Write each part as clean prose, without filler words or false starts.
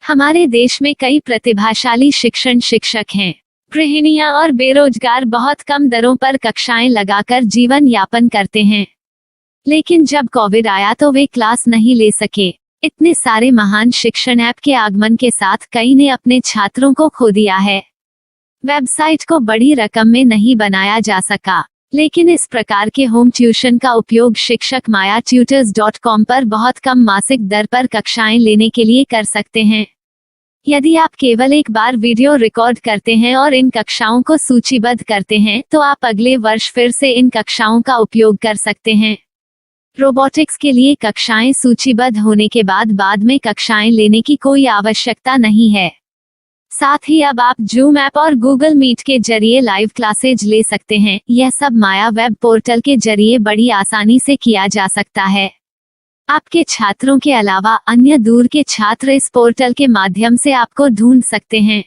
हमारे देश में कई प्रतिभाशाली शिक्षण शिक्षक हैं। गृहिणियां और बेरोजगार बहुत कम दरों पर कक्षाएं लगाकर जीवन यापन करते हैं। लेकिन जब कोविड आया तो वे क्लास नहीं ले सके। इतने सारे महान शिक्षण ऐप के आगमन के साथ कई ने अपने छात्रों को खो दिया है। वेबसाइट को बड़ी रकम में नहीं बनाया जा सका, लेकिन इस प्रकार के होम ट्यूशन का उपयोग शिक्षक myatutors.com पर बहुत कम मासिक दर पर कक्षाएं लेने के लिए कर सकते हैं। यदि आप केवल एक बार वीडियो रिकॉर्ड करते हैं और इन कक्षाओं को सूचीबद्ध करते हैं तो आप अगले वर्ष फिर से इन कक्षाओं का उपयोग कर सकते हैं। रोबोटिक्स के लिए कक्षाएं सूचीबद्ध होने के बाद में कक्षाएं लेने की कोई आवश्यकता नहीं है। साथ ही अब आप जूम ऐप और गूगल मीट के जरिए लाइव क्लासेज ले सकते हैं। यह सब माया वेब पोर्टल के जरिए बड़ी आसानी से किया जा सकता है। आपके छात्रों के अलावा अन्य दूर के छात्र इस पोर्टल के माध्यम से आपको ढूंढ सकते हैं।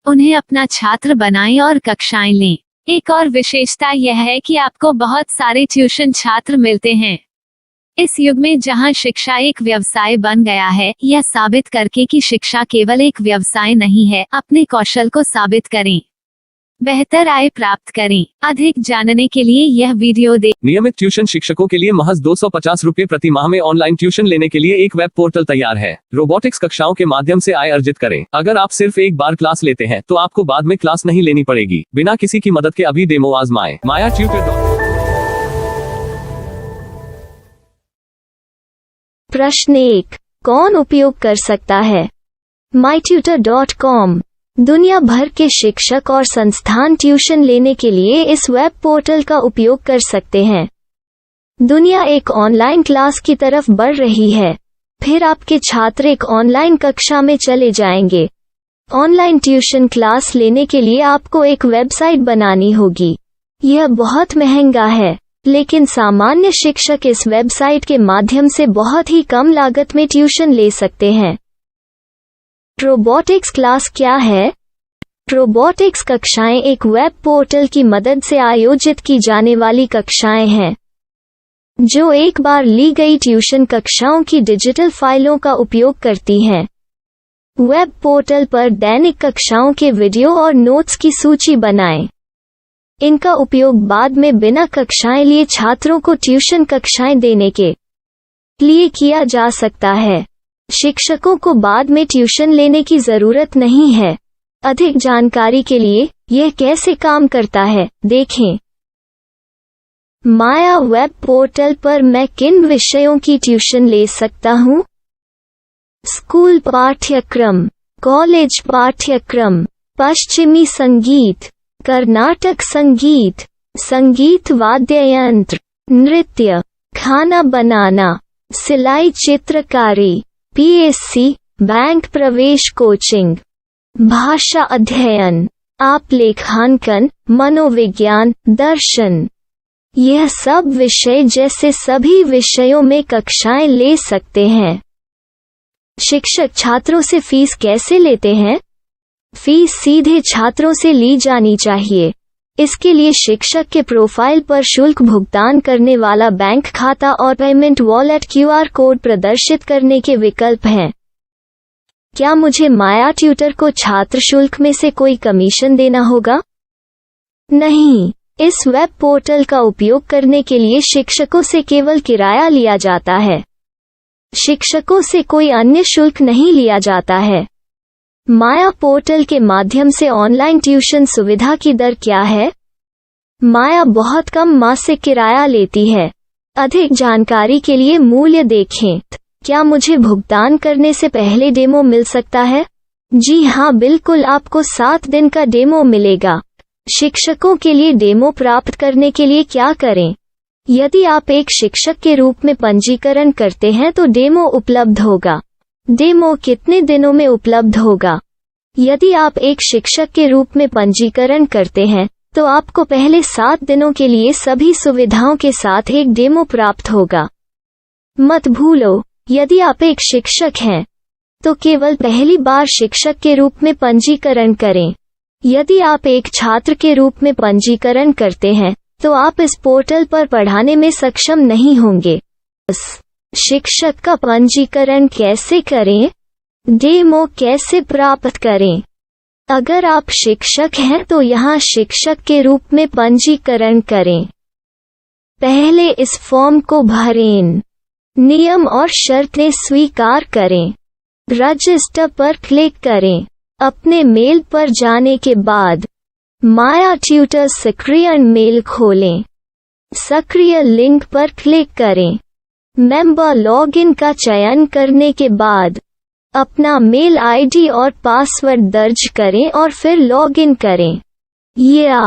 उन्हें अपना छात्र बनाएं और कक्षाएं लें। एक और विशेषता यह है कि आपको बहुत सारे ट्यूशन छात्र मिलते हैं। इस युग में जहां शिक्षा एक व्यवसाय बन गया है, यह साबित करके कि शिक्षा केवल एक व्यवसाय नहीं है, अपने कौशल को साबित करें, बेहतर आय प्राप्त करें। अधिक जानने के लिए यह वीडियो देखें। नियमित ट्यूशन शिक्षकों के लिए महज 250 रुपए प्रति माह में ऑनलाइन ट्यूशन लेने के लिए एक वेब पोर्टल तैयार है। रोबोटिक्स कक्षाओं के माध्यम से आय अर्जित करें। अगर आप सिर्फ एक बार क्लास लेते हैं तो आपको बाद में क्लास नहीं लेनी पड़ेगी। बिना किसी की मदद के अभी डेमो आजमाएं। myatutors.com। प्रश्न 1, कौन उपयोग कर सकता है? mytutor.com दुनिया भर के शिक्षक और संस्थान ट्यूशन लेने के लिए इस वेब पोर्टल का उपयोग कर सकते हैं। दुनिया एक ऑनलाइन क्लास की तरफ बढ़ रही है। फिर आपके छात्र एक ऑनलाइन कक्षा में चले जाएंगे। ऑनलाइन ट्यूशन क्लास लेने के लिए आपको एक वेबसाइट बनानी होगी। यह बहुत महंगा है, लेकिन सामान्य शिक्षक इस वेबसाइट के माध्यम से बहुत ही कम लागत में ट्यूशन ले सकते हैं। रोबोटिक्स क्लास क्या है? रोबोटिक्स कक्षाएं एक वेब पोर्टल की मदद से आयोजित की जाने वाली कक्षाएं हैं, जो एक बार ली गई ट्यूशन कक्षाओं की डिजिटल फाइलों का उपयोग करती हैं। वेब पोर्टल पर दैनिक कक्षाओं के वीडियो और नोट्स की सूची बनाएं। इनका उपयोग बाद में बिना कक्षाएं लिए छात्रों को ट्यूशन कक्षाएं देने के लिए किया जा सकता है। शिक्षकों को बाद में ट्यूशन लेने की जरूरत नहीं है। अधिक जानकारी के लिए यह कैसे काम करता है, देखें। माया वेब पोर्टल पर मैं किन विषयों की ट्यूशन ले सकता हूँ? स्कूल पाठ्यक्रम, कॉलेज पाठ्यक्रम, पश्चिमी संगीत, कर्नाटक संगीत, संगीत वाद्य यंत्र, नृत्य, खाना बनाना, सिलाई चित्रकारी, पीएससी, बैंक प्रवेश कोचिंग, भाषा अध्ययन, आप लेखांकन, मनोविज्ञान, दर्शन। यह सब विषय जैसे सभी विषयों में कक्षाएं ले सकते हैं। शिक्षक छात्रों से फीस कैसे लेते हैं? फीस सीधे छात्रों से ली जानी चाहिए। इसके लिए शिक्षक के प्रोफाइल पर शुल्क भुगतान करने वाला बैंक खाता और पेमेंट वॉलेट क्यूआर कोड प्रदर्शित करने के विकल्प हैं। क्या मुझे माया ट्यूटर को छात्र शुल्क में से कोई कमीशन देना होगा? नहीं, इस वेब पोर्टल का उपयोग करने के लिए शिक्षकों से केवल किराया लिया जाता है। शिक्षकों से कोई अन्य शुल्क नहीं लिया जाता है। माया पोर्टल के माध्यम से ऑनलाइन ट्यूशन सुविधा की दर क्या है? माया बहुत कम मासिक किराया लेती है। अधिक जानकारी के लिए मूल्य देखें। क्या मुझे भुगतान करने से पहले डेमो मिल सकता है? जी हाँ, बिल्कुल, आपको 7 दिन का डेमो मिलेगा। शिक्षकों के लिए डेमो प्राप्त करने के लिए क्या करें? यदि आप एक शिक्षक के रूप में पंजीकरण करते हैं तो डेमो उपलब्ध होगा। डेमो कितने दिनों में उपलब्ध होगा? यदि आप एक शिक्षक के रूप में पंजीकरण करते हैं तो आपको पहले 7 दिनों के लिए सभी सुविधाओं के साथ एक डेमो प्राप्त होगा। मत भूलो, यदि आप एक शिक्षक हैं तो केवल पहली बार शिक्षक के रूप में पंजीकरण करें। यदि आप एक छात्र के रूप में पंजीकरण करते हैं तो आप इस पोर्टल पर पढ़ाने में सक्षम नहीं होंगे। शिक्षक का पंजीकरण कैसे करें? डेमो कैसे प्राप्त करें? अगर आप शिक्षक हैं तो यहाँ शिक्षक के रूप में पंजीकरण करें। पहले इस फॉर्म को भरें। नियम और शर्तें स्वीकार करें। रजिस्टर पर क्लिक करें। अपने मेल पर जाने के बाद माया ट्यूटर सक्रिय मेल खोलें। सक्रिय लिंक पर क्लिक करें। मेंबर लॉगिन का चयन करने के बाद अपना मेल आईडी और पासवर्ड दर्ज करें और फिर लॉगिन करें या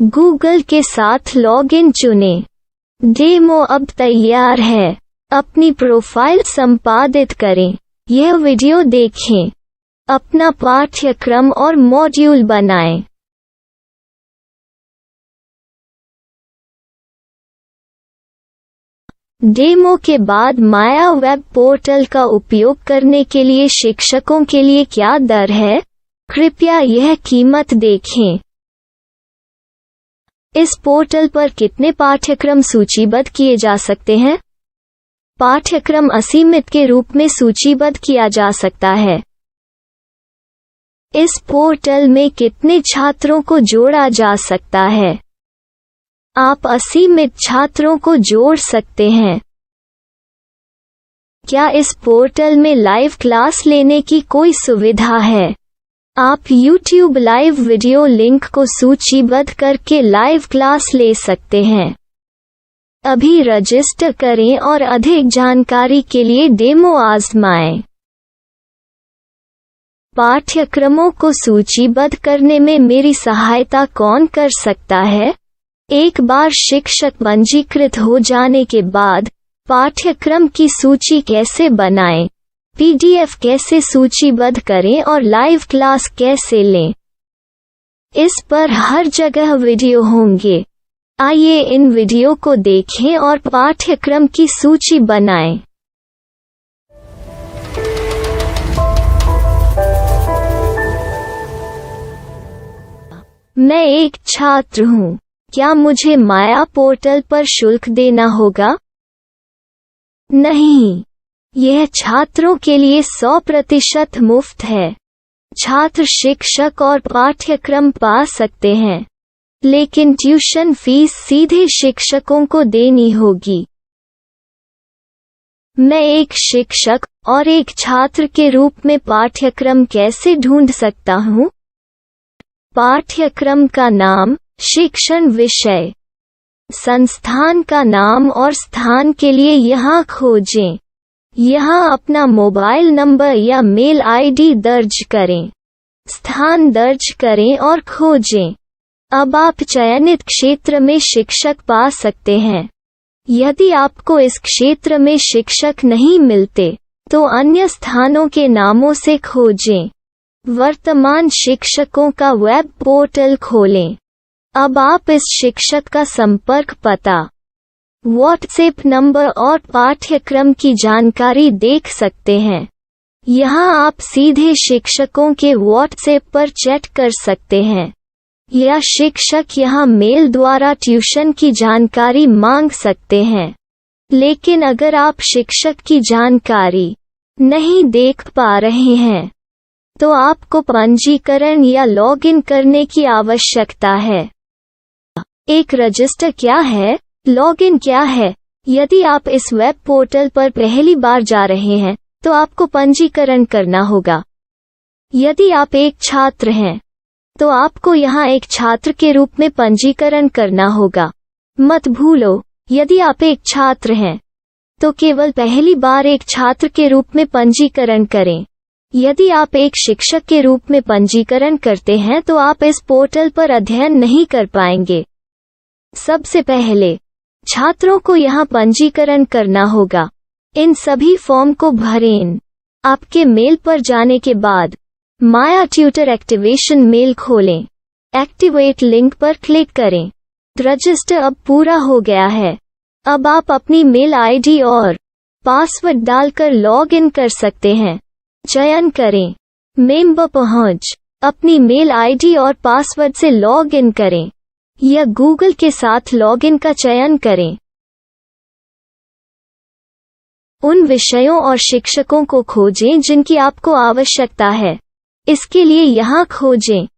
गूगल के साथ लॉगिन चुनें। डेमो अब तैयार है। अपनी प्रोफाइल संपादित करें। यह वीडियो देखें। अपना पाठ्यक्रम और मॉड्यूल बनाएं। डेमो के बाद माया वेब पोर्टल का उपयोग करने के लिए शिक्षकों के लिए क्या दर है? कृपया यह कीमत देखें। इस पोर्टल पर कितने पाठ्यक्रम सूचीबद्ध किए जा सकते हैं? पाठ्यक्रम असीमित के रूप में सूचीबद्ध किया जा सकता है। इस पोर्टल में कितने छात्रों को जोड़ा जा सकता है? आप असीमित छात्रों को जोड़ सकते हैं। क्या इस पोर्टल में लाइव क्लास लेने की कोई सुविधा है? आप YouTube लाइव वीडियो लिंक को सूचीबद्ध करके लाइव क्लास ले सकते हैं। अभी रजिस्टर करें और अधिक जानकारी के लिए डेमो आजमाएं। पाठ्यक्रमों को सूचीबद्ध करने में मेरी सहायता कौन कर सकता है? एक बार शिक्षक पंजीकृत हो जाने के बाद पाठ्यक्रम की सूची कैसे बनाएं? PDF कैसे सूचीबद्ध करें और लाइव क्लास कैसे लें? इस पर हर जगह वीडियो होंगे। आइए इन वीडियो को देखें और पाठ्यक्रम की सूची बनाएं। मैं एक छात्र हूँ। क्या मुझे माया पोर्टल पर शुल्क देना होगा? नहीं, यह छात्रों के लिए 100% मुफ्त है। छात्र शिक्षक और पाठ्यक्रम पा सकते हैं, लेकिन ट्यूशन फीस सीधे शिक्षकों को देनी होगी। मैं एक शिक्षक और एक छात्र के रूप में पाठ्यक्रम कैसे ढूंढ सकता हूँ? पाठ्यक्रम का नाम, शिक्षण विषय, संस्थान का नाम और स्थान के लिए यहाँ खोजें। यहाँ अपना मोबाइल नंबर या मेल आईडी दर्ज करें। स्थान दर्ज करें और खोजें। अब आप चयनित क्षेत्र में शिक्षक पा सकते हैं। यदि आपको इस क्षेत्र में शिक्षक नहीं मिलते, तो अन्य स्थानों के नामों से खोजें। वर्तमान शिक्षकों का वेब पोर्टल खोलें। अब आप इस शिक्षक का संपर्क पता, व्हाट्सएप नंबर और पाठ्यक्रम की जानकारी देख सकते हैं। यहाँ आप सीधे शिक्षकों के व्हाट्सएप पर चैट कर सकते हैं या शिक्षक यहाँ मेल द्वारा ट्यूशन की जानकारी मांग सकते हैं। लेकिन अगर आप शिक्षक की जानकारी नहीं देख पा रहे हैं, तो आपको पंजीकरण या लॉगिन करने की आवश्यकता है। एक रजिस्टर क्या है? लॉगिन क्या है? यदि आप इस वेब पोर्टल पर पहली बार जा रहे हैं, तो आपको पंजीकरण करना होगा। यदि आप एक छात्र हैं, तो आपको यहाँ एक छात्र के रूप में पंजीकरण करना होगा। मत भूलो, यदि आप एक छात्र हैं, तो केवल पहली बार एक छात्र के रूप में पंजीकरण करें। यदि आप एक शिक्षक के रूप में पंजीकरण करते हैं, तो आप इस पोर्टल पर अध्ययन नहीं कर पाएंगे। सबसे पहले छात्रों को यहाँ पंजीकरण करना होगा। इन सभी फॉर्म को भरें। आपके मेल पर जाने के बाद माया ट्यूटर एक्टिवेशन मेल खोलें। एक्टिवेट लिंक पर क्लिक करें। रजिस्टर अब पूरा हो गया है। अब आप अपनी मेल आईडी और पासवर्ड डालकर लॉग इन कर सकते हैं। चयन करें मेंबर पहुंच। अपनी मेल आईडी और पासवर्ड से लॉग इन करें या गूगल के साथ लॉगिन का चयन करें। उन विषयों और शिक्षकों को खोजें जिनकी आपको आवश्यकता है। इसके लिए यहाँ खोजें।